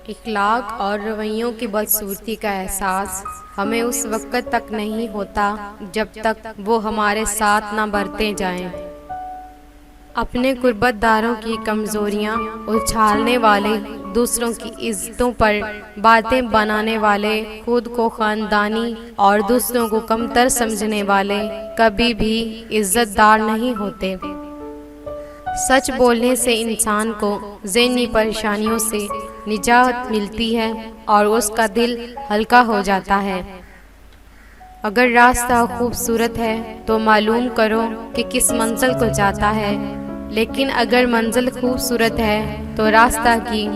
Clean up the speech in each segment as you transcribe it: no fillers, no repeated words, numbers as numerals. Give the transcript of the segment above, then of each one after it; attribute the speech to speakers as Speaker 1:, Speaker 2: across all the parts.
Speaker 1: اخلاق اور رویوں کی بدصورتی کا احساس ہمیں اس وقت تک نہیں ہوتا جب تک وہ ہمارے ساتھ نہ برتے جائیں۔ اپنے قربت داروں کی کمزوریاں اچھالنے والے، دوسروں کی عزتوں پر باتیں بنانے والے، خود کو خاندانی اور دوسروں کو کمتر سمجھنے والے کبھی بھی عزت دار نہیں ہوتے۔ سچ بولنے سے انسان کو ذہنی پریشانیوں سے نجات ملتی ہے اور اس کا دل ہلکا ہو جاتا ہے۔ اگر راستہ خوبصورت ہے تو معلوم کرو کہ کس منزل کو جاتا ہے، لیکن اگر منزل خوبصورت ہے تو راستہ کی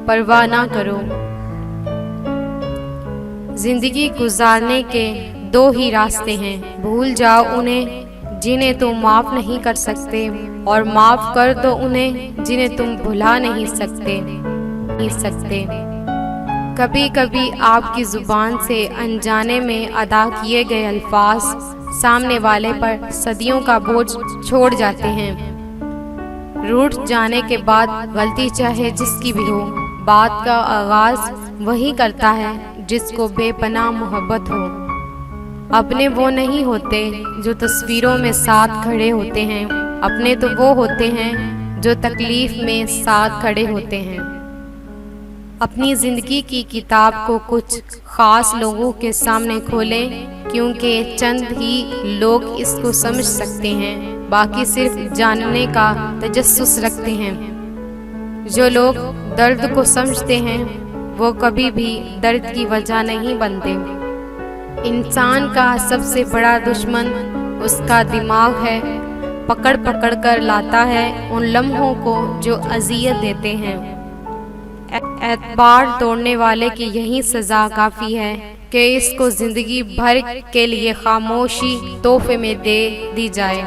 Speaker 1: پرواہ نہ کرو۔ زندگی گزارنے کے دو ہی راستے ہیں، بھول جاؤ انہیں جنہیں تم معاف نہیں کر سکتے، اور معاف کر دو انہیں جنہیں تم بھلا نہیں سکتے۔ کبھی کبھی آپ کی زبان سے انجانے میں ادا کیے گئے الفاظ سامنے والے پر صدیوں کا بوجھ چھوڑ جاتے ہیں۔ روٹھ جانے کے بعد غلطی چاہے جس کی بھی ہو، بات کا آغاز وہی کرتا ہے جس کو بے پناہ محبت ہو۔ اپنے وہ نہیں ہوتے جو تصویروں میں ساتھ کھڑے ہوتے ہیں، اپنے تو وہ ہوتے ہیں جو تکلیف میں ساتھ کھڑے ہوتے ہیں۔ اپنی زندگی کی کتاب کو کچھ خاص لوگوں کے سامنے کھولیں، کیونکہ چند ہی لوگ اس کو سمجھ سکتے ہیں، باقی صرف جاننے کا تجسس رکھتے ہیں۔ جو لوگ درد کو سمجھتے ہیں وہ کبھی بھی درد کی وجہ نہیں بنتے۔ انسان کا سب سے بڑا دشمن اس کا دماغ ہے، پکڑ پکڑ کر لاتا ہے ان لمحوں کو جو اذیت دیتے ہیں۔ اعتبار توڑنے والے کی یہی سزا کافی ہے کہ اس کو زندگی بھر کے لیے خاموشی تحفے میں دے دی جائے۔